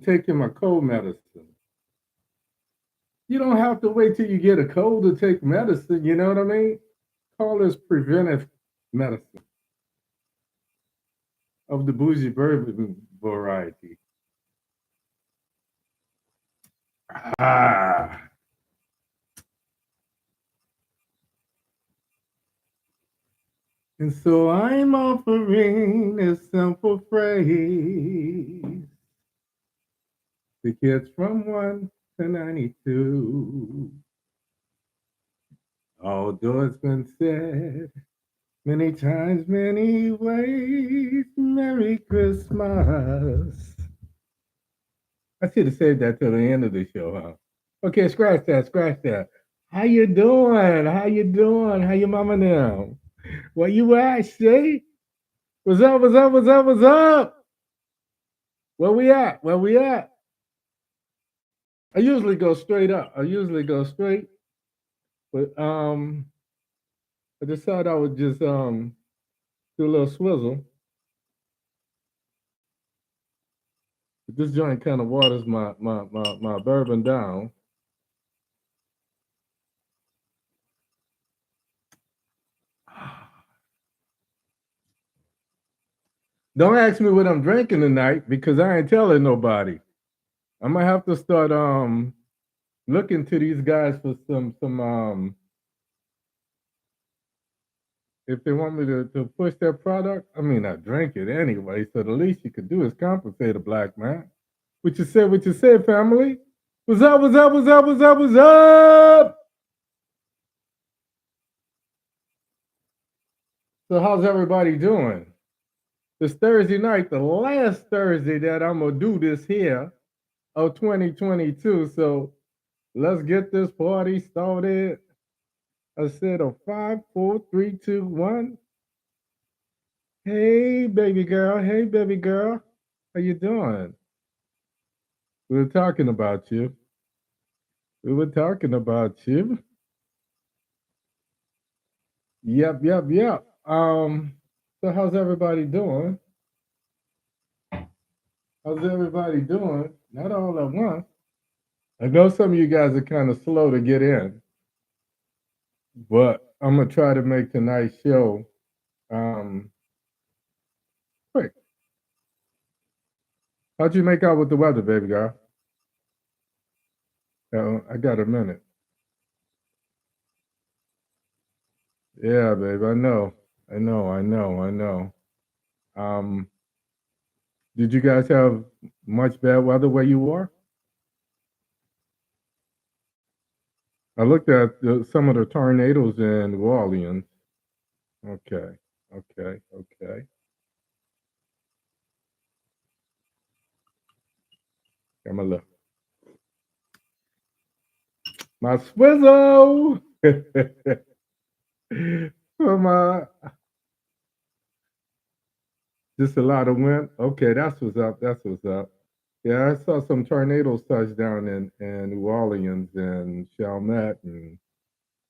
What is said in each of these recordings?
taking my cold medicine. You don't have to wait till you get a cold to take medicine. You know what I mean? Call this preventive medicine of the bougie bourbon variety. Ah. And so I'm offering a simple phrase to kids from 1 to 92. Although it's been said many times, many ways, Merry Christmas. I should have said that till the end of the show, huh? Okay, scratch that, scratch that. How you doing? How you doing? How your mama now? Where you at, see? What's up, what's up, what's up, what's up? Where we at? Where we at? I usually go straight up. I usually go straight. But I decided I would just do a little swizzle. This joint kind of waters my bourbon down. Don't ask me what I'm drinking tonight because I ain't telling nobody. I might have to start looking to these guys for some if they want me to push their product. I mean I drink it anyway, so the least you could do is compensate a black man. What you said, family? What's up, what's up, what's up, what's up, what's up? So how's everybody doing? It's Thursday night, the last Thursday that I'm gonna do this here of 2022. So let's get this party started. I said a 5, 4, 3, 2, 1. Hey baby girl, hey baby girl. How you doing? We were talking about you. We were talking about you. Yep, yep, yep. So how's everybody doing? How's everybody doing? Not all at once. I know some of you guys are kind of slow to get in, but I'm gonna try to make tonight's show um quick. How'd you make out with the weather, baby girl? I got a minute. Yeah, babe, I know. I know, I know, I know. Um, did you guys have much bad weather where you are? I looked at some of the tornadoes in New Orleans. Okay, okay, okay. Got my look. My swizzle for my just a lot of wind. Okay, that's what's up. That's what's up. Yeah, I saw some tornadoes touch down in New Orleans and Chalmette and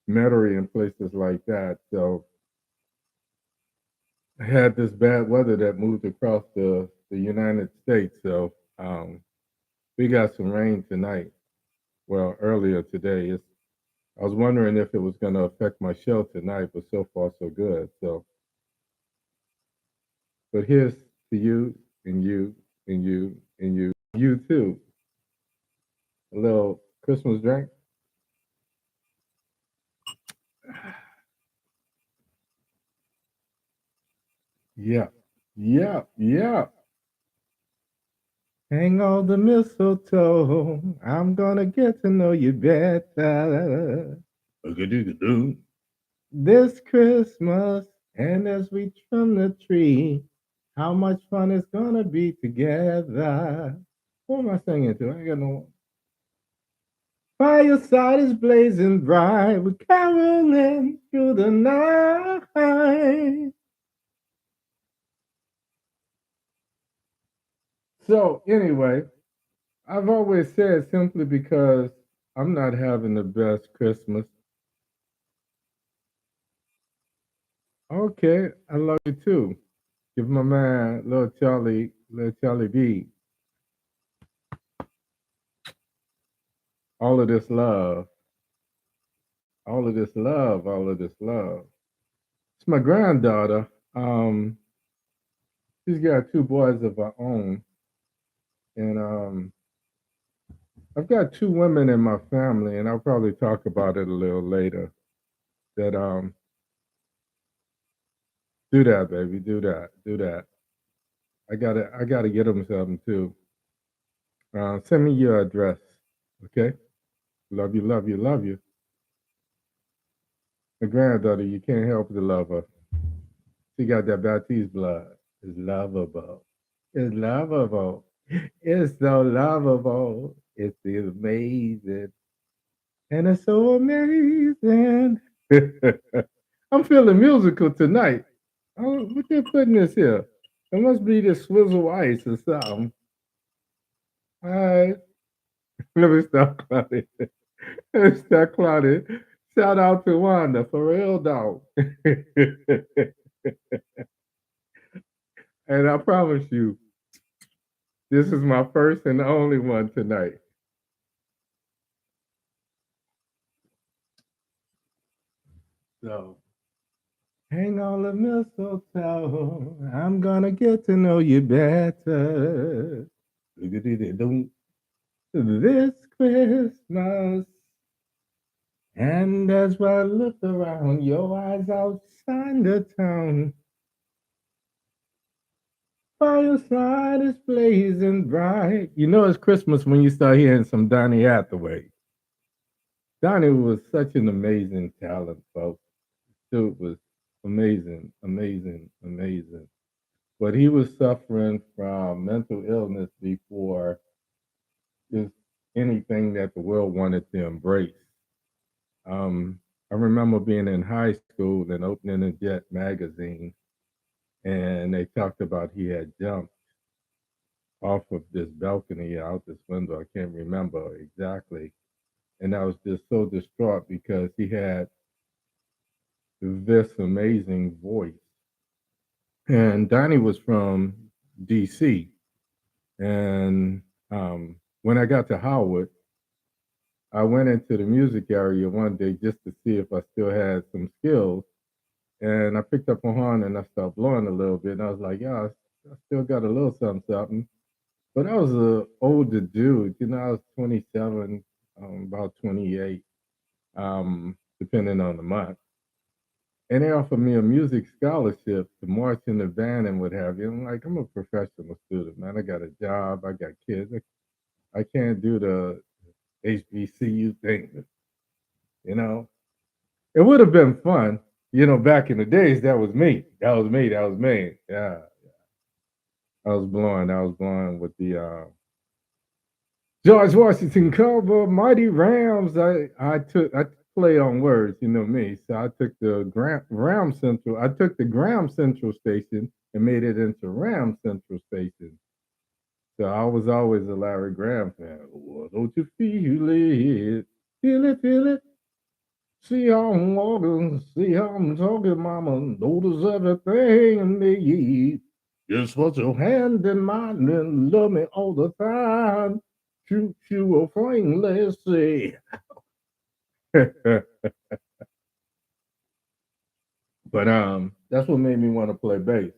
Metairie and places like that. So I had this bad weather that moved across the United States. So we got some rain tonight. Well, earlier today. I was wondering if it was going to affect my show tonight, but so far so good. So, but here's to you and you and you and you too. A little Christmas drink. Yeah, yeah, yeah. Hang all the mistletoe. I'm gonna get to know you better. Ooga-dooga-doo. This Christmas, and as we trim the tree, how much fun it's gonna be together. What am I singing to? I ain't got no. Fireside is blazing bright, we're caroling through the night. So anyway, I've always said simply because I'm not having the best Christmas. Okay, I love you too. Give my man little Charlie B. all of this love, all of this love, all of this love. It's my granddaughter. Um, she's got two boys of her own, and I've got two women in my family, and I'll probably talk about it a little later. That do that, baby, do that, do that. I gotta get them something too. Send me your address, okay? Love you, love you, love you. My granddaughter, you can't help but love her. She got that Baptiste blood. It's lovable. It's lovable. It's so lovable. It's amazing. And it's so amazing. I'm feeling musical tonight. Oh, what they putting this here? It must be the swizzle ice or something. All right. Let me stop clowning. Let me stop clowning. Shout out to Wanda, for real dog. And I promise you, this is my first and only one tonight. So hang on the mistletoe. I'm gonna get to know you better. This Christmas. And as I look around, your eyes outshine the town. Fireside is blazing bright. You know it's Christmas when you start hearing some Donny Hathaway. Donny was such an amazing talent, folks. Dude was amazing, amazing, amazing. But he was suffering from mental illness before just anything that the world wanted to embrace. I remember being in high school and opening a Jet magazine, and they talked about he had jumped off of this balcony out this window. I can't remember exactly. And I was just so distraught because he had this amazing voice. And Donnie was from DC. And when I got to Howard, I went into the music area one day just to see if I still had some skills. And I picked up a horn and I started blowing a little bit. And I was like, yeah, I still got a little something, something. But I was an older dude. You know, I was 27, about 28, depending on the month. And they offered me a music scholarship to march in the band and what have you. I'm like, I'm a professional student, man. I got a job. I got kids. I can't do the HBCU thing, you know. It would have been fun, you know, back in the days. That was me. That was me. That was me. Yeah. I was blowing. I was blowing with the George Washington cover, Mighty Rams. I play on words, you know me. So I took the Ram Central. I took the Graham Central Station and made it into Ram Central Station. So I was always a Larry Graham fan. Oh, don't you feel it? Feel it, feel it. See how I'm walking, see how I'm talking, mama. Notice everything in me. Just put your hand in mine and love me all the time. Shoot you a flame, let's see. But that's what made me want to play bass.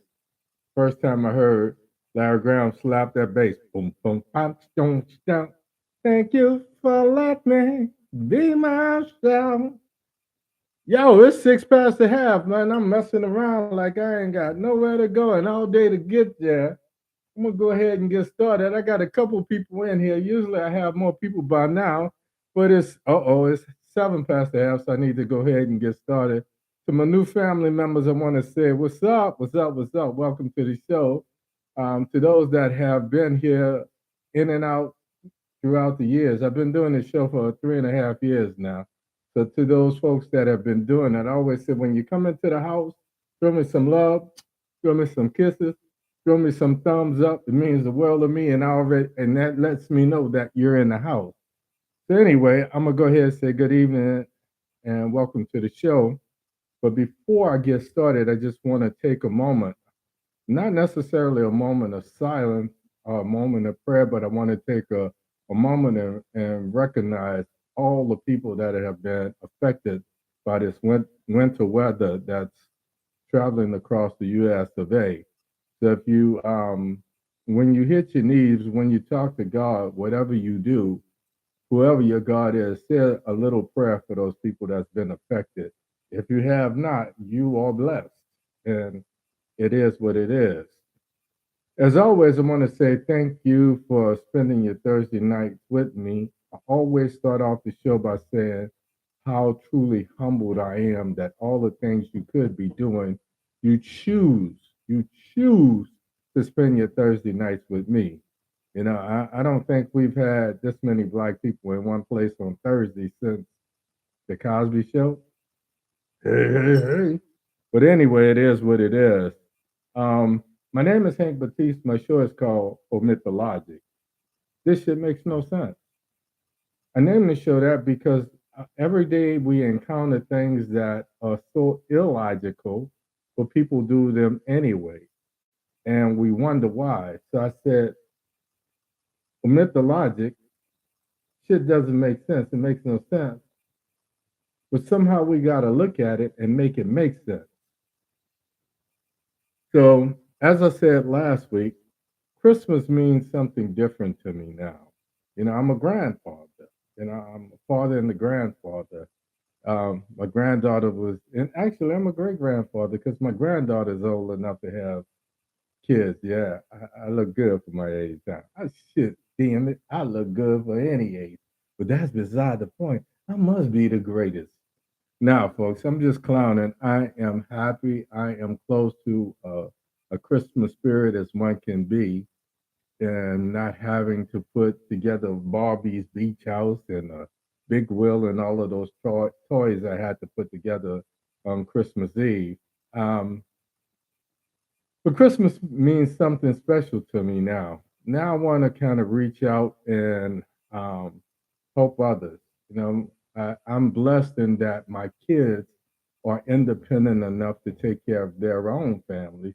First time I heard Larry Graham slap that bass. Boom, boom, pop, don't stop. Thank you for letting me be myself. Yo, it's 6 past the half, man. I'm messing around like I ain't got nowhere to go and all day to get there. I'm gonna go ahead and get started. I got a couple people in here. Usually I have more people by now, but it's 7 past the half, so I need to go ahead and get started. To my new family members, I want to say, what's up? What's up? What's up? Welcome to the show. To those that have been here in and out throughout the years. I've been doing this show for 3.5 years now. So to those folks that have been doing it, I always say when you come into the house, throw me some love, throw me some kisses, throw me some thumbs up. It means the world to me, and that lets me know that you're in the house. So anyway, I'm gonna go ahead and say good evening and welcome to the show. But before I get started, I just want to take a moment, not necessarily a moment of silence or a moment of prayer, but I want to take a moment and recognize all the people that have been affected by this winter weather that's traveling across the U.S. of A. So if you, when you hit your knees, when you talk to God, whatever you do, whoever your God is, say a little prayer for those people that's been affected. If you have not, you are blessed, and it is what it is. As always, I want to say thank you for spending your Thursday nights with me. I always start off the show by saying how truly humbled I am that all the things you could be doing, you choose, you choose to spend your Thursday nights with me. I don't think we've had this many black people in one place on Thursday since the Cosby Show. Hey, hey, hey. But anyway, it is what it is. My name is Hank Batiste. My show is called OMITDALOGIC. This shit makes no sense. I named the show that because every day we encounter things that are so illogical, but people do them anyway. And we wonder why. So I said, OMITDALOGIC, shit doesn't make sense. It makes no sense. But somehow we got to look at it and make it make sense. So, as I said last week, Christmas means something different to me now. I'm a grandfather. I'm a father and a grandfather. My granddaughter was, and actually, I'm a great grandfather because my granddaughter is old enough to have kids. Yeah, I look good for my age now. Shit, damn it, I look good for any age. But that's beside the point. I must be the greatest. Now, folks, I'm just clowning. I am happy. I am close to a Christmas spirit as one can be, and not having to put together Barbie's beach house and a big wheel and all of those toys I had to put together on Christmas Eve. Um, but Christmas means something special to me now. Now I want to kind of reach out and um, help others. I'm blessed in that my kids are independent enough to take care of their own families.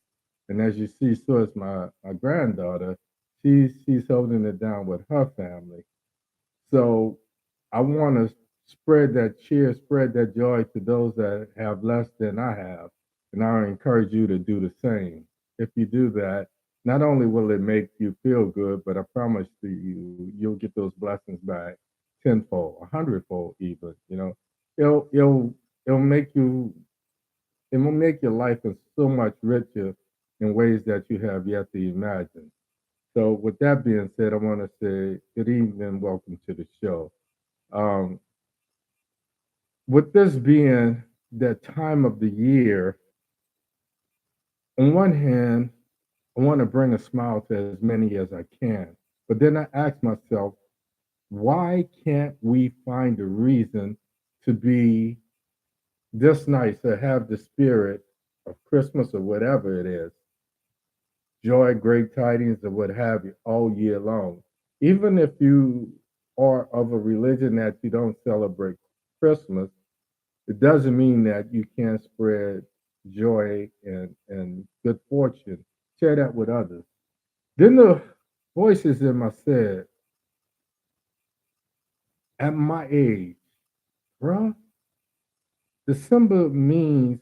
And as you see, so is my granddaughter. She's holding it down with her family. So I want to spread that cheer, spread that joy to those that have less than I have. And I encourage you to do the same. If you do that, not only will it make you feel good, but I promise to you, you'll get those blessings back tenfold, a hundredfold even. It'll it'll it'll make you it will make your life so much richer in ways that you have yet to imagine. So, with that being said, I want to say good evening, welcome to the show. Um, with this being that time of the year, on one hand, I want to bring a smile to as many as I can. But then I ask myself, why can't we find a reason to be this nice, to have the spirit of Christmas or whatever it is, joy, great tidings, or what have you, all year long? Even if you are of a religion that you don't celebrate Christmas, it doesn't mean that you can't spread joy and good fortune. Share that with others. Then the voices in my said, at my age, bruh, December means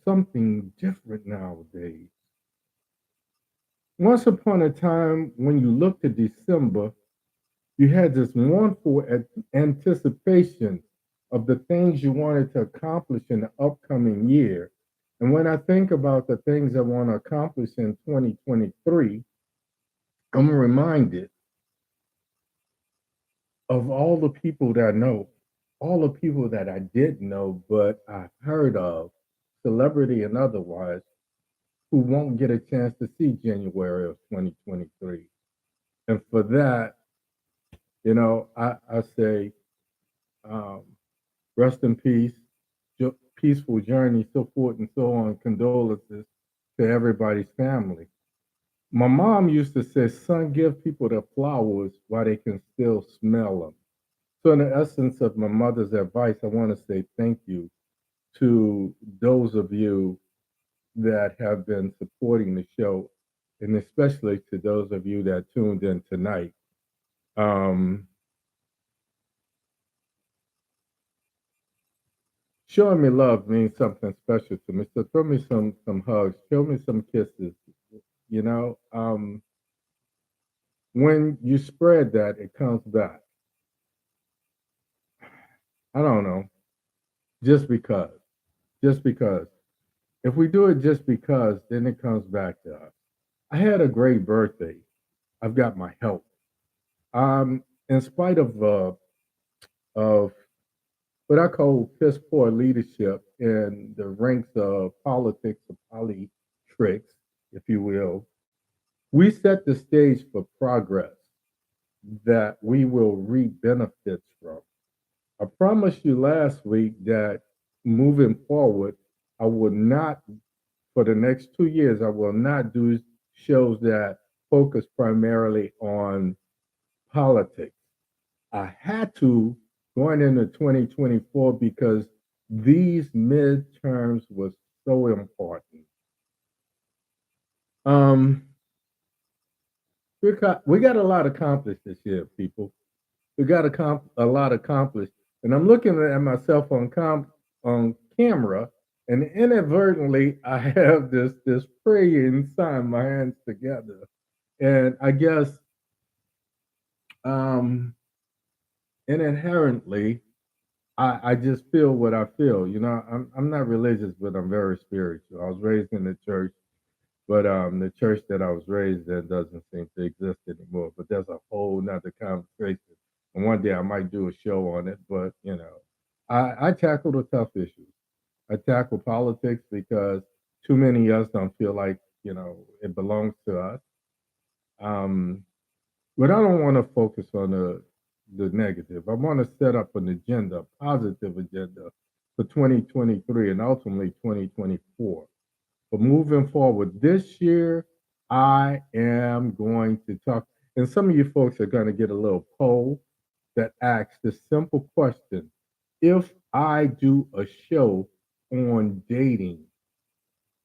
something different nowadays. Once upon a time, when you looked at December, you had this mournful anticipation of the things you wanted to accomplish in the upcoming year. And when I think about the things I want to accomplish in 2023, I'm reminded of all the people that I know, all the people that I did know, but I've heard of, celebrity and otherwise, who won't get a chance to see January of 2023. And for that, I say, um, rest in peace, peaceful journey, so forth and so on. Condolences to everybody's family. My mom used to say, son, give people their flowers while they can still smell them. So, in the essence of my mother's advice, I want to say thank you to those of you that have been supporting the show, and especially to those of you that tuned in tonight. Um, showing me love means something special to me. So throw me some hugs, show me some kisses. You know, when you spread that, it comes back. I don't know, just because, just because. If we do it just because, then it comes back to us. I had a great birthday. I've got my health. In spite of what I call piss poor leadership in the ranks of politics or tricks, if you will, we set the stage for progress that we will reap benefits from. I promised you last week that moving forward, I will not, for the next 2 years, I will not do shows that focus primarily on politics. I had to going into 2024 because these midterms was so important. Um, we got a lot accomplished this year, people. We got a lot accomplished, and I'm looking at myself on camera, and inadvertently I have this praying sign, my hands together, and I guess um, inherently I just feel what I feel. You know, I'm not religious, but I'm very spiritual. I was raised in the church, but the church that I was raised in doesn't seem to exist anymore. But that's a whole nother conversation. And one day I might do a show on it. But you know, I tackle the tough issues. I tackle politics because too many of us don't feel like it belongs to us. Um, but I don't want to focus on the negative. I want to set up an agenda, a positive agenda for 2023 and ultimately 2024. But moving forward this year, I am going to talk, and some of you folks are going to get a little poll that asks the simple question: if I do a show on dating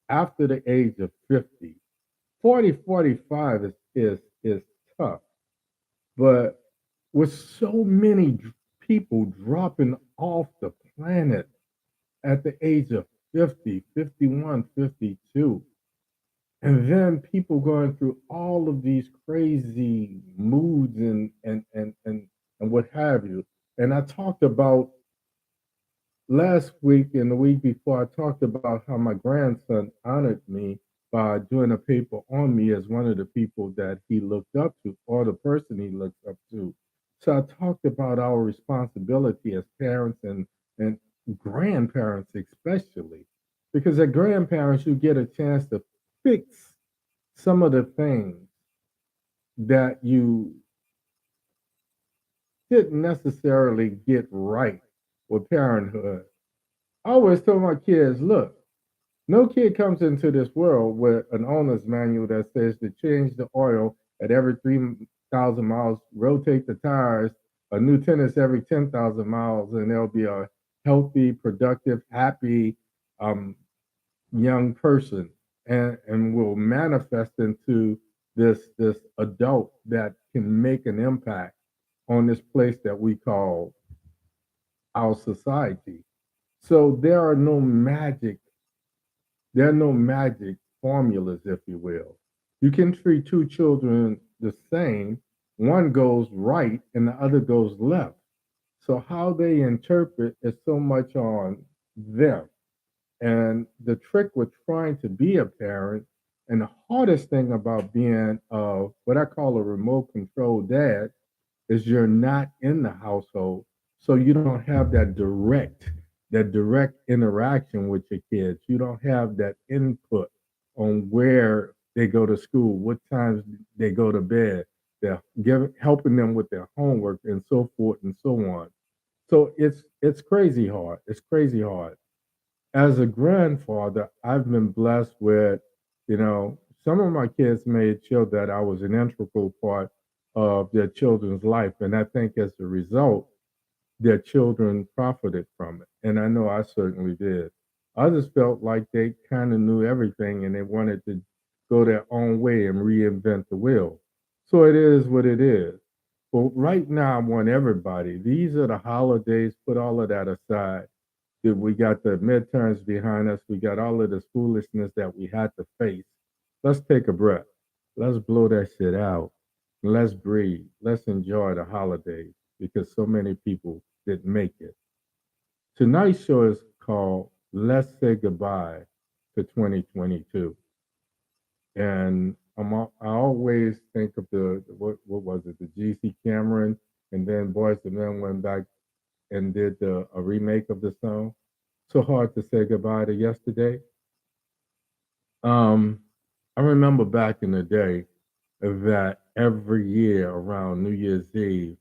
after the age of 50, 40, 45 is tough. But with so many people dropping off the planet at the age of 50, 51, 52, and then people going through all of these crazy moods and what have you. And I talked about last week and the week before, I talked about how my grandson honored me by doing a paper on me as one of the people that he looked up to, or the person he looked up to. So I talked about our responsibility as parents and grandparents, especially, because as grandparents, you get a chance to fix some of the things that you didn't necessarily get right with parenthood. I always tell my kids, look, no kid comes into this world with an owner's manual that says to change the oil at every 3,000 miles, rotate the tires, a new tennis every 10,000 miles, and they'll be a healthy, productive, happy um, young person, and will manifest into this adult that can make an impact on this place that we call our society. So there are no magic formulas, if you will. You can treat two children the same. One goes right and the other goes left. So how they interpret is so much on them. And the trick with trying to be a parent, and the hardest thing about being what I call a remote control dad, is you're not in the household, so you don't have that direct interaction with your kids. You don't have that input on where they go to school, what times they go to bed. They're helping them with their homework and so forth and so on. So it's crazy hard. It's crazy hard. As a grandfather, I've been blessed with, some of my kids made sure that I was an integral part of their children's life. And I think as a result, their children profited from it. And I know I certainly did. Others felt like they kind of knew everything and they wanted to go their own way and reinvent the wheel. So it is what it is. But right now, I want everybody, these are the holidays, put all of that aside. we got the midterms behind us. We got all of this foolishness that we had to face. Let's take a breath. Let's blow that shit out. Let's breathe. Let's enjoy the holidays because so many people didn't make it. Tonight's show is called Let's Say Goodbye to 2022. And I always think of what was it, the GC Cameron, and then Boys and Men went back and did a remake of the song. So hard to say goodbye to yesterday. Um, I remember back in the day that every year around New Year's Eve,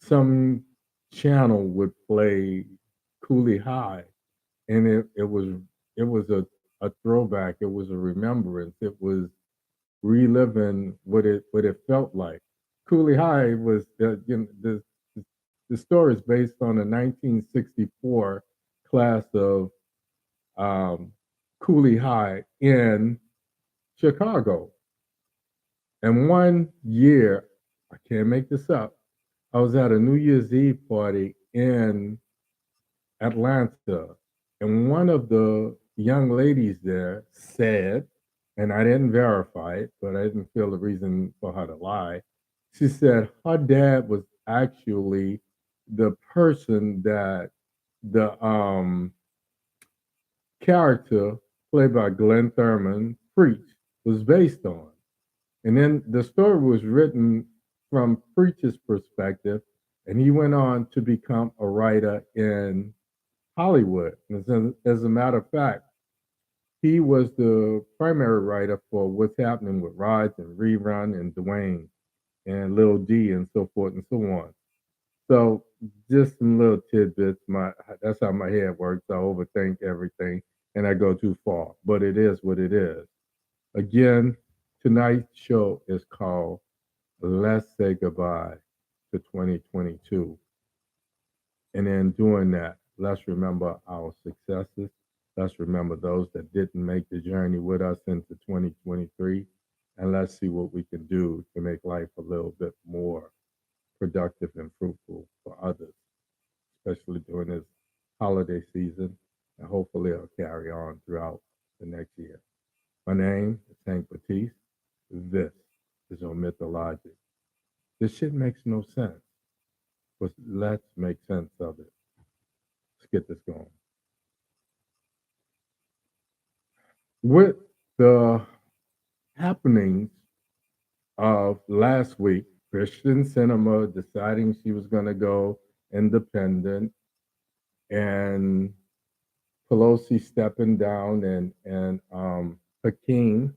some channel would play Cooley High, and it was a throwback. It was a remembrance. It was reliving what it felt like. Cooley High was the story is based on a 1964 class of um, Cooley High in Chicago. And one year, I can't make this up, I was at a New Year's Eve party in Atlanta, and one of the young ladies there said, and I didn't verify it, but I didn't feel the reason for her to lie. She said her dad was actually the person that the character played by Glenn Thurman, Preach, was based on. And then the story was written from Preach's perspective, and he went on to become a writer in Hollywood. As a matter of fact, he was the primary writer for What's Happening with Rods and Rerun and Dwayne and Lil D and so forth and so on. So just some little tidbits. That's how my head works. I overthink everything and I go too far. But it is what it is. Again, tonight's show is called Let's Say Goodbye to 2022. And in doing that, let's remember our successes. Let's remember those that didn't make the journey with us into 2023. And let's see what we can do to make life a little bit more productive and fruitful for others, especially during this holiday season. And hopefully it'll carry on throughout the next year. My name is Hank Batiste. This is OMITDALOGIC. This shit makes no sense, but let's make sense of it. Let's get this going. With the happenings of last week, Christian Cinema deciding she was going to go independent, and Pelosi stepping down, and Hakeem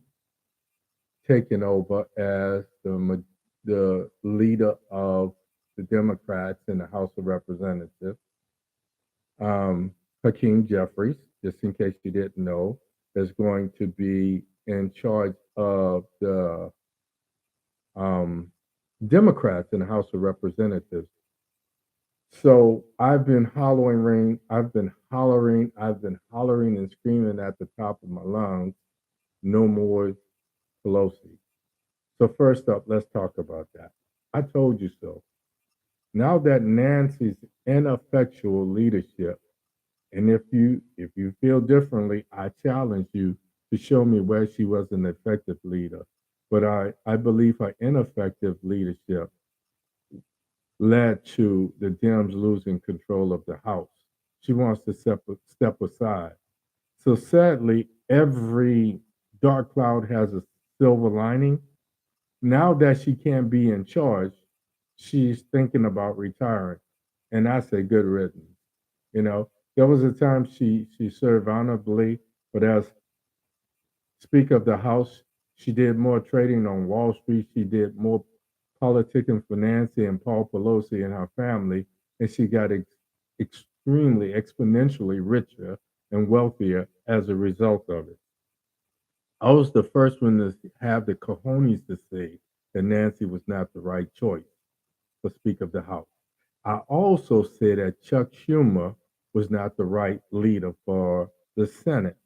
taking over as the leader of the Democrats in the House of Representatives. Hakeem Jeffries, just in case you didn't know, is going to be in charge of the Democrats in the House of Representatives. So I've been hollering, I've been hollering and screaming at the top of my lungs, no more Pelosi. So first up, let's talk about that. I told you so. Now that Nancy's ineffectual leadership, and if you feel differently, I challenge you to show me where she was an effective leader. But I believe her ineffective leadership led to the Dems losing control of the House. She wants to step aside. So sadly, every dark cloud has a silver lining. Now that she can't be in charge, she's thinking about retiring. And I say good riddance. You know, there was a time she served honorably, but as Speaker of the House, she did more trading on Wall Street. She did more politicking, financing, and Paul Pelosi and her family, and she got extremely exponentially richer and wealthier as a result of it. I was the first one to have the cojones to say that Nancy was not the right choice for Speaker of the House. I also said that Chuck Schumer was not the right leader for the Senate.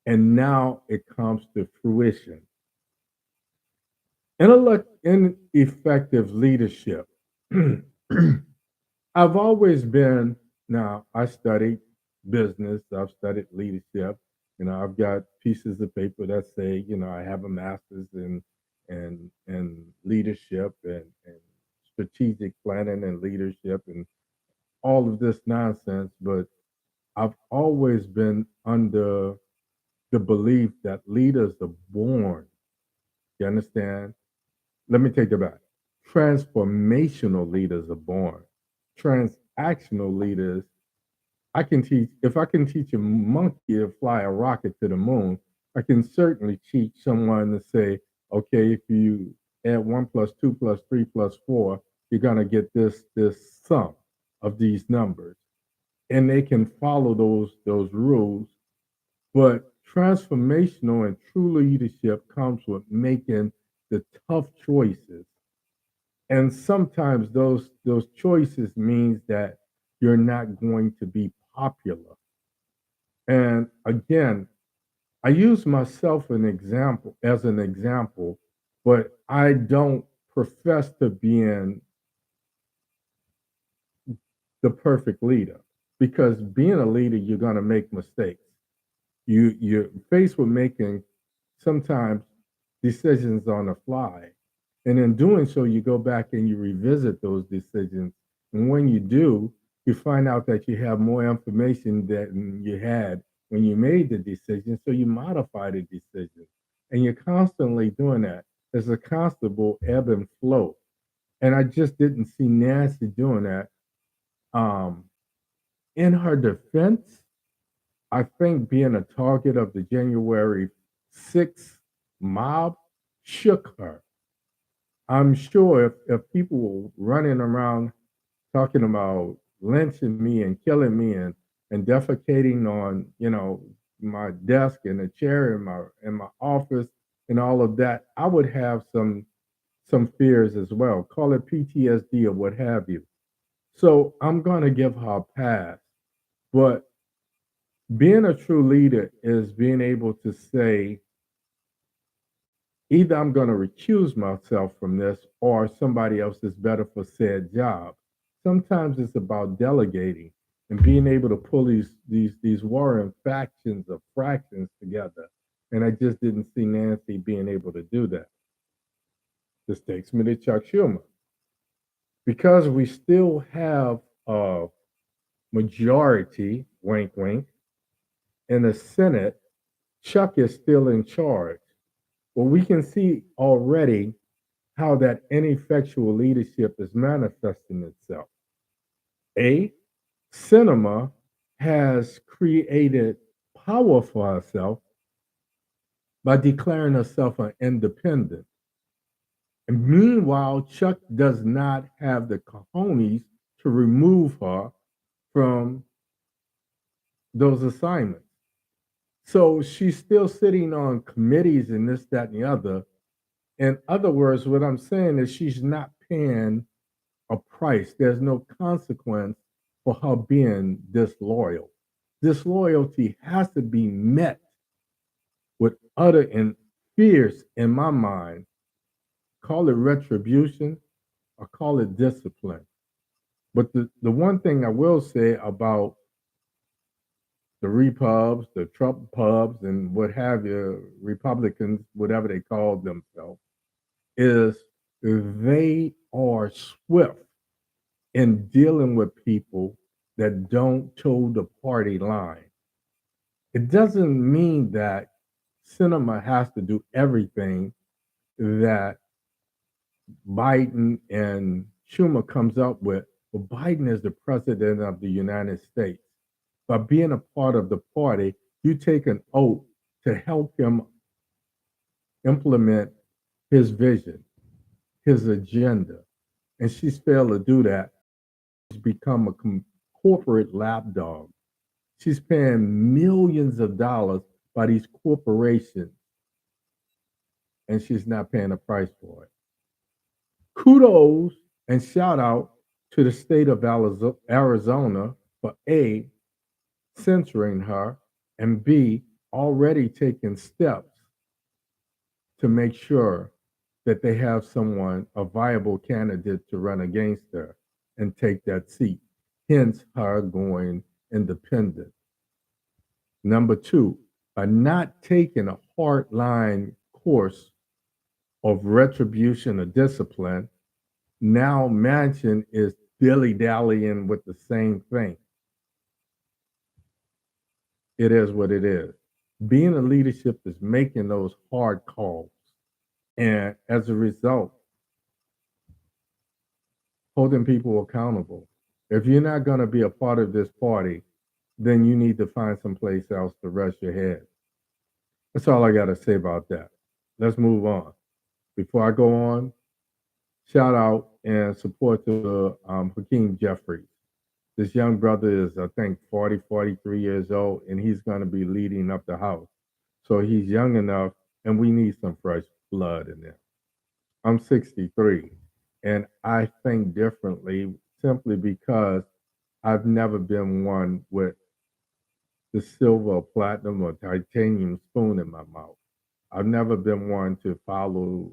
And now it comes to fruition. Ineffective leadership. I've always been, now I studied business. I've studied leadership. I've got pieces of paper that say, I have a master's in leadership and strategic planning and leadership and all of this nonsense. But I've always been under the belief that leaders are born. You understand? Let me take that back. Transformational leaders are born. Transactional leaders, I can teach, if I can teach a monkey to fly a rocket to the moon, I can certainly teach someone to say, okay, if you add one plus two plus three plus four, you're gonna get this sum of these numbers. And they can follow those rules. But transformational and true leadership comes with making the tough choices. And sometimes those choices means that you're not going to be popular. And again, I use myself as an example, but I don't profess to being the perfect leader, because being a leader, you're going to make mistakes. You're faced with making sometimes decisions on the fly, and in doing so, you go back and you revisit those decisions. And when you do, you find out that you have more information than you had when you made the decision. So you modify the decision, and you're constantly doing that. There's a constable ebb and flow, and I just didn't see Nancy doing that. Um, in her defense, I think being a target of the January 6th mob shook her. I'm sure if people were running around talking about lynching me and killing me and defecating on, my desk and a chair in my office and all of that, I would have some fears as well. Call it PTSD or what have you. So I'm gonna give her a pass. But being a true leader is being able to say, either I'm going to recuse myself from this or somebody else is better for said job. Sometimes it's about delegating and being able to pull these warring factions of fractions together. And I just didn't see Nancy being able to do that. This takes me to Chuck Schumer. Because we still have a majority, wink wink, in the Senate, Chuck is still in charge. Well, we can see already how that ineffectual leadership is manifesting itself. A, cinema has created power for herself by declaring herself an independent. And meanwhile, Chuck does not have the cojones to remove her from those assignments. So she's still sitting on committees and this, that, and the other. In other words, what I'm saying is she's not paying a price. There's no consequence for her being disloyal. Disloyalty has to be met with utter and fierce, in my mind, call it retribution or call it discipline. But the one thing I will say about the repubs, the Trump pubs, and what have you, Republicans, whatever they call themselves, is they are swift in dealing with people that don't toe the party line. It doesn't mean that cinema has to do everything that Biden and Schumer comes up with. But Biden is the president of the United States. By being a part of the party, you take an oath to help him implement his vision, his agenda. And she's failed to do that. She's become a corporate lapdog. She's paying millions of dollars by these corporations, and she's not paying a price for it. Kudos and shout out to the state of Arizona for A, censoring her, and B, already taking steps to make sure that they have someone, a viable candidate to run against her and take that seat. Hence her going independent. Number two, by not taking a hard line course of retribution or discipline, now management is dilly dallying with the same thing. It is what it is. Being a leadership is making those hard calls. And as a result, holding people accountable. If you're not going to be a part of this party, then you need to find someplace else to rest your head. That's all I got to say about that. Let's move on. Before I go on, shout out and support to Hakeem Jeffries. This young brother is, I think, 40, 43 years old, and he's going to be leading up the house. So he's young enough, and we need some fresh blood in there. I'm 63, and I think differently simply because I've never been one with the silver, or platinum, or titanium spoon in my mouth. I've never been one to follow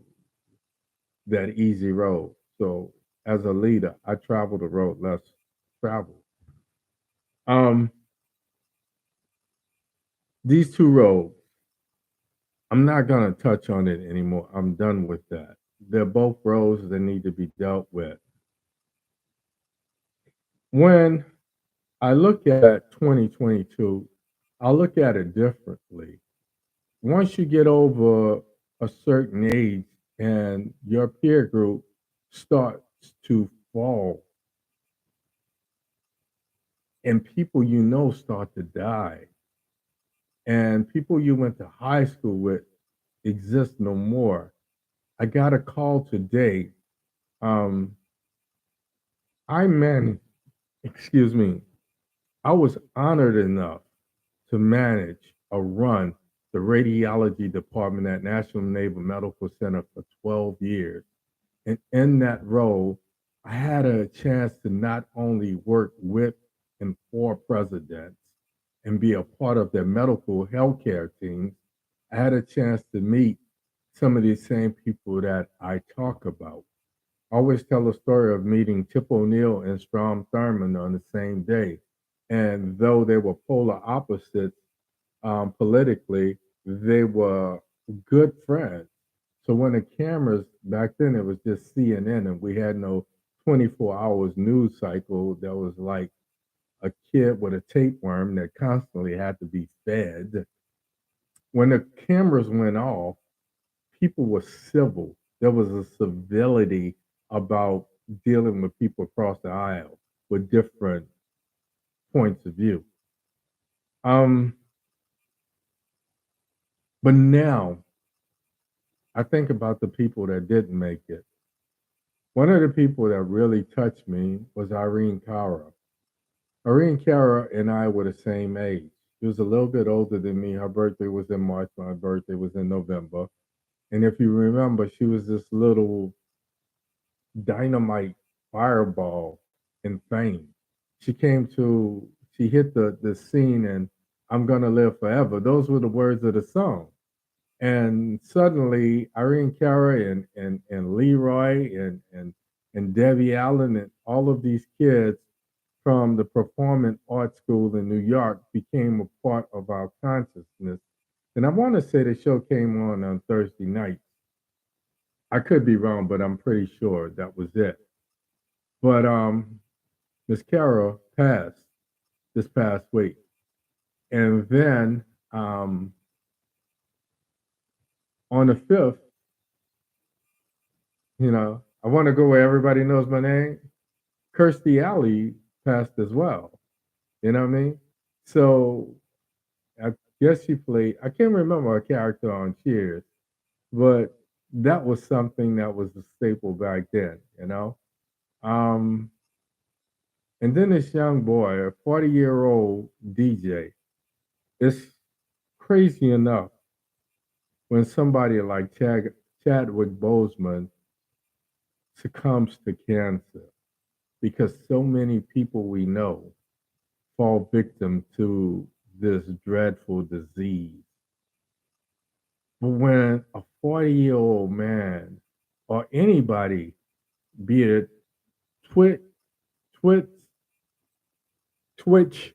that easy road. So as a leader, I travel the road less traveled. Um, these two roads, I'm not gonna touch on it anymore. I'm done with that. They're both roads that need to be dealt with. When I look at 2022, I look at it differently. Once you get over a certain age and your peer group starts to fall and people you know start to die and people you went to high school with exist no more. I got a call today. Um, I managed, excuse me, I was honored enough to manage or run the radiology department at National Naval Medical Center for 12 years. And in that role, I had a chance to not only work with and for presidents and be a part of their medical healthcare teams, I had a chance to meet some of these same people that I talk about. I always tell a story of meeting Tip O'Neill and Strom Thurmond on the same day. And though they were polar opposites politically, they were good friends. So when the cameras back then, it was just CNN, and we had no 24 hours news cycle that was like a kid with a tapeworm that constantly had to be fed. When the cameras went off, people were civil. There was a civility about dealing with people across the aisle with different points of view. Um, but now I think about the people that didn't make it. One of the people that really touched me was Irene Cara. Irene Cara and I were the same age. She was a little bit older than me. Her birthday was in March. My birthday was in November. And if you remember, she was this little dynamite fireball in fame. She hit the scene and I'm gonna live forever. Those were the words of the song. And suddenly Irene Cara and Leroy and Debbie Allen and all of these kids from the Performing Arts School in New York became a part of our consciousness. And I want to say the show came on Thursday nights. I could be wrong, but I'm pretty sure that was it. But Miss Carol passed this past week. And then on the 5th, I want to go where everybody knows my name. Kirstie Alley passed as well. You know what I mean? So I guess she played, I can't remember her character on Cheers, but that was something that was a staple back then. Um, and then this young boy, a 40-year-old DJ, it's crazy enough when somebody like Chadwick Boseman succumbs to cancer because so many people we know fall victim to this dreadful disease. But when a 40-year-old man or anybody, be it Twit, Twit, Twitch,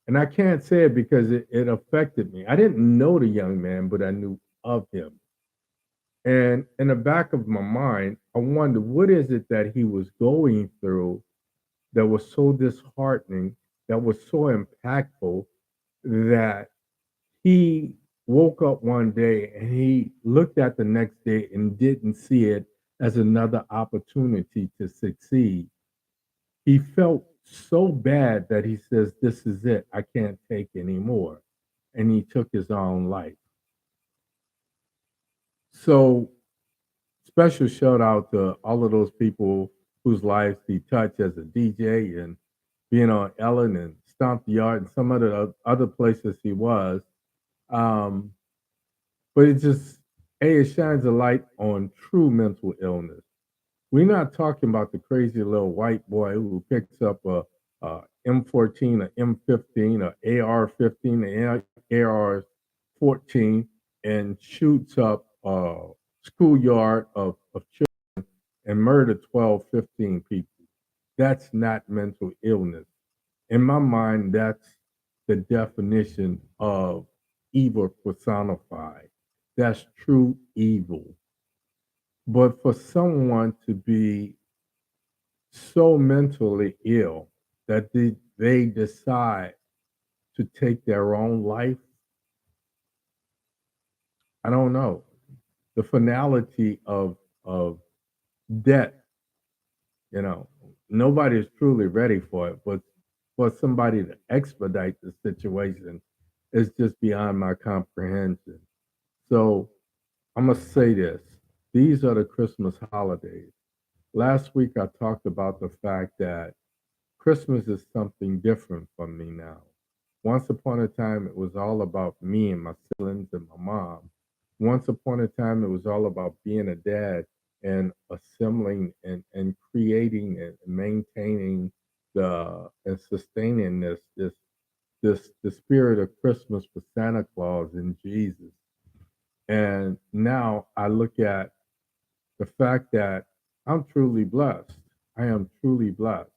And I can't say it because it affected me. I didn't know the young man, but I knew of him. And in the back of my mind, I wondered what is it that he was going through that was so disheartening, that was so impactful that he woke up one day and he looked at the next day and didn't see it as another opportunity to succeed. He felt so bad that he says, "This is it. I can't take anymore." And he took his own life. So, special shout out to all of those people whose lives he touched as a DJ and being on Ellen and Stomp the Yard and some other places he was. Um, but it just it shines a light on true mental illness. We're not talking about the crazy little white boy who picks up a M14, a M15, a AR-15, a AR-14, and shoots up a schoolyard of children and murder 12, 15 people. That's not mental illness. In my mind, that's the definition of evil personified. That's true evil. But for someone to be so mentally ill that they decide to take their own life, I don't know. The finality of death, you know, nobody is truly ready for it, but for somebody to expedite the situation is just beyond my comprehension. So I must say this. These are the Christmas holidays. Last week I talked about the fact that Christmas is something different for me now. Once upon a time, it was all about me and my siblings and my mom. Once upon a time, it was all about being a dad and assembling and creating and maintaining and sustaining this the spirit of Christmas for Santa Claus and Jesus. And now I look at the fact that I'm truly blessed. I am truly blessed.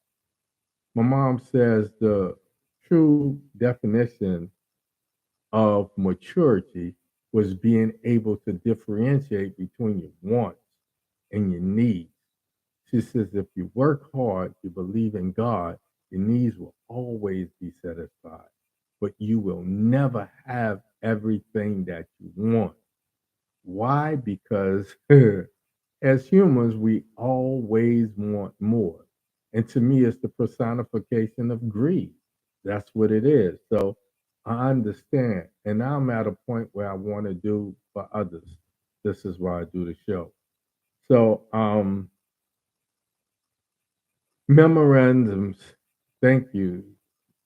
My mom says the true definition of maturity was being able to differentiate between your wants and your needs. She says if you work hard, you believe in God, your needs will always be satisfied, but you will never have everything that you want. Why? Because as humans, we always want more. And to me, it's the personification of greed. That's what it is. So I understand. And now I'm at a point where I want to do for others. This is why I do the show. So, memorandums. Thank you.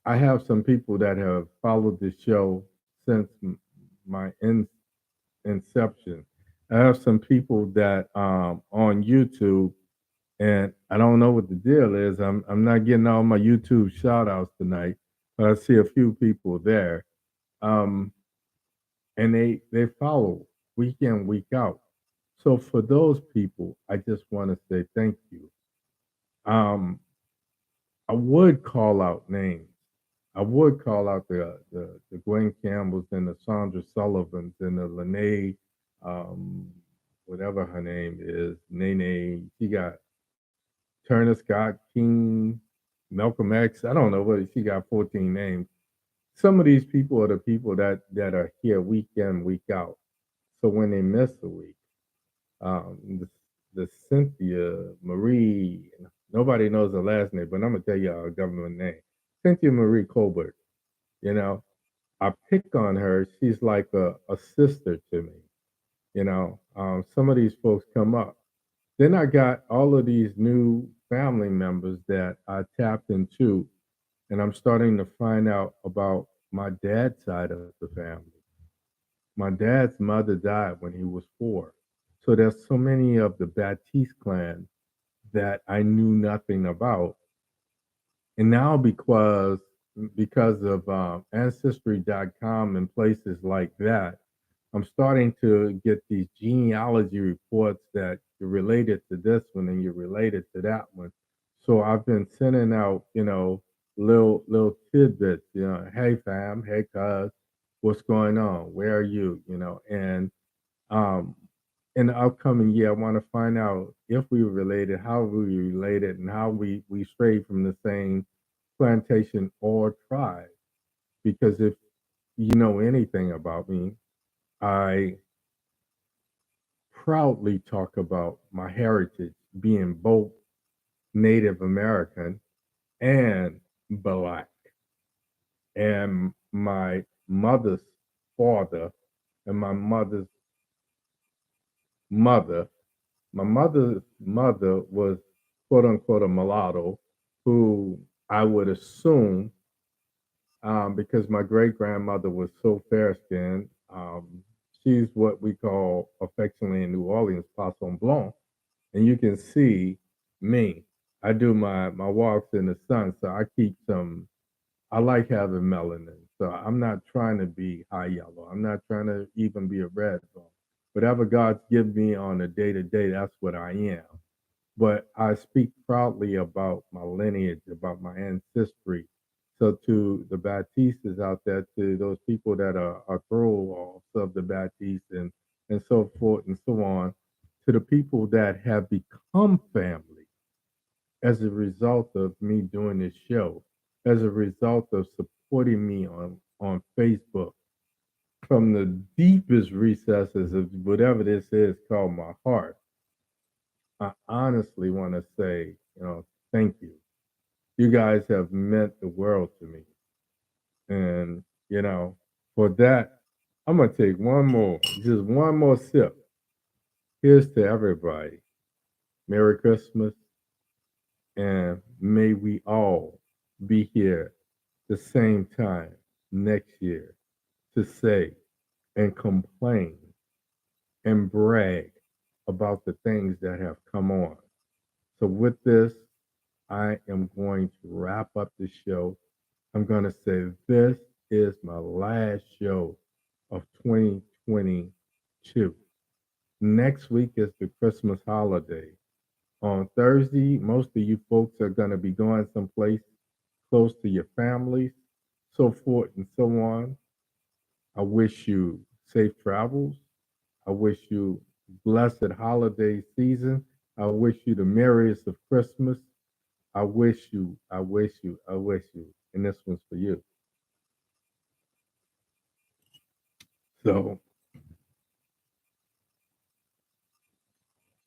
I have some people that have followed the show since my inception. I have some people that on YouTube, and I don't know what the deal is. I'm not getting all my YouTube shout outs tonight, but I see a few people there. Um, and they follow week in, week out. So for those people, I just want to say thank you. Um, I would call out names. I would call out the Gwen Campbells and the Sandra Sullivans and the Lene, um, whatever her name is, Nene. She got Turner Scott King, Malcolm X. I don't know what she got 14 names. Some of these people are the people that are here week in, week out. So when they miss a week, the Cynthia Marie, nobody knows her last name, but I'm gonna tell you her government name. Cynthia Marie Colbert. You know, I pick on her. She's like a sister to me. Some of these folks come up. Then I got all of these new family members that I tapped into, and I'm starting to find out about my dad's side of the family. My dad's mother died when he was 4. So there's so many of the Baptiste clan that I knew nothing about. And now because of ancestry.com and places like that, I'm starting to get these genealogy reports that you're related to this one and you're related to that one. So I've been sending out, little tidbits, hey fam, hey cuz, what's going on? Where are you? And um in the upcoming year I want to find out if we were related, how we related, and how we strayed from the same plantation or tribe. Because if you know anything about me, I proudly talk about my heritage being both Native American and Black. And my mother's father and my mother, my mother's mother was quote unquote a mulatto who I would assume, because my great grandmother was so fair skinned, she's what we call affectionately in New Orleans poisson blanc. And you can see me. I do my walks in the sun, so I keep some. I like having melanin, so I'm not trying to be high yellow. I'm not trying to even be a red bone. Whatever God's given me on a day to day, that's what I am. But I speak proudly about my lineage, about my ancestry. So to the Baptistas out there, to those people that are throw of the Baptiste and so forth and so on, to the people that have become family as a result of me doing this show, as a result of supporting me on Facebook from the deepest recesses of whatever this is called my heart. I honestly want to say, thank you. You guys have meant the world to me. And, for that, I'm going to take just one more sip. Here's to everybody. Merry Christmas. And may we all be here the same time next year to say and complain and brag about the things that have come on. So, with this, I am going to wrap up the show. I'm going to say this is my last show of 2022. Next week is the Christmas holiday. On Thursday, most of you folks are going to be going someplace close to your families, so forth and so on. I wish you safe travels. I wish you blessed holiday season. I wish you the merriest of Christmas. I wish you. And this one's for you. So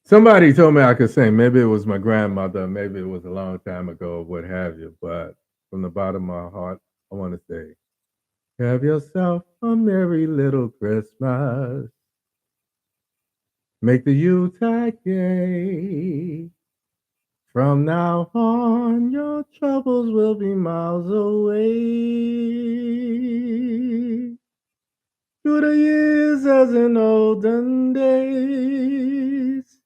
somebody told me I could sing. Maybe it was my grandmother, maybe it was a long time ago, what have you. But from the bottom of my heart, I want to say, have yourself a merry little Christmas. Make the Yuletide gay. From now on, your troubles will be miles away. Through the years as in olden days,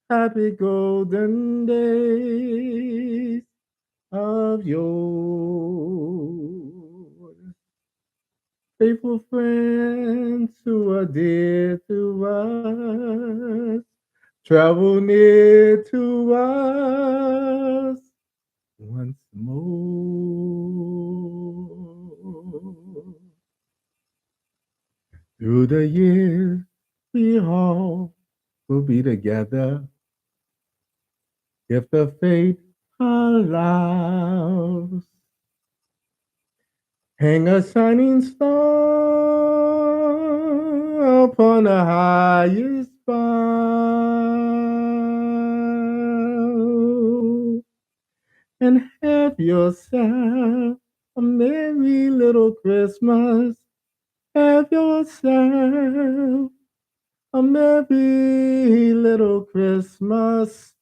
happy golden days of yore. Faithful friends who are dear to us, travel near to us once more. Through the years, we all will be together if the fate allows. Hang a shining star upon the highest bough and have yourself a merry little Christmas. Have yourself a merry little Christmas.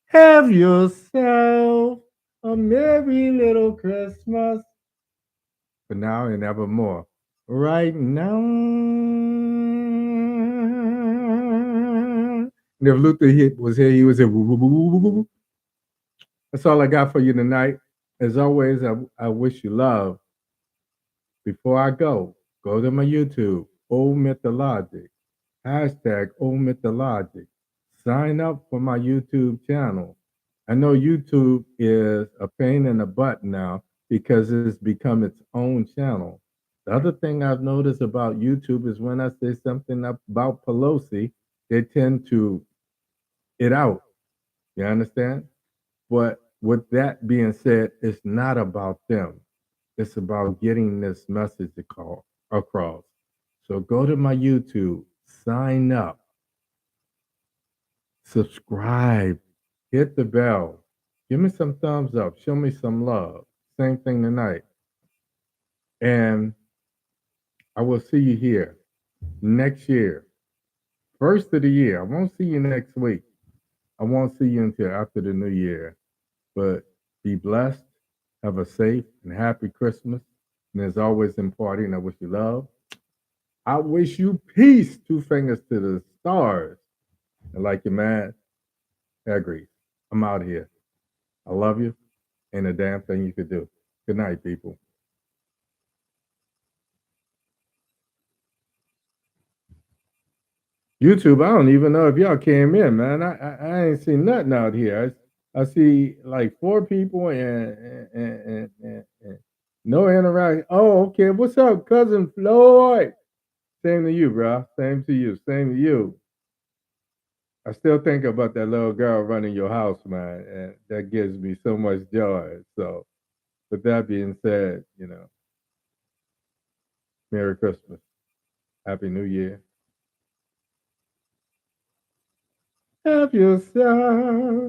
Have yourself a merry little Christmas. For now and evermore. Right now. And if Luther was here, he would say, woo, woo, woo, woo, woo, woo. That's all I got for you tonight. As always, I wish you love. Before I go to my YouTube, OMITDALOGIC, hashtag OMITDALOGIC. Sign up for my YouTube channel. I know YouTube is a pain in the butt now because it's become its own channel. The other thing I've noticed about YouTube is when I say something about Pelosi, they tend to it out. You understand? But with that being said, it's not about them. It's about getting this message across. So go to my YouTube, sign up, subscribe, hit the bell, give me some thumbs up, show me some love. Same thing tonight. And I will see you here next year, first of the year. I won't see you next week. I won't see you until after the new year. But be blessed. Have a safe and happy Christmas. And as always, in partying, I wish you love. I wish you peace. Two fingers to the stars. And like your man, agree. I'm out here. I love you. Ain't a damn thing you could do. Good night, people. YouTube, I don't even know if y'all came in, man. I ain't seen nothing out here. I see like four people and no interaction. Oh, okay. What's up, cousin Floyd? Same to you, bro. Same to you. Same to you. I still think about that little girl running your house, man, and that gives me so much joy. So, with that being said, Merry Christmas, Happy New Year. Have yourself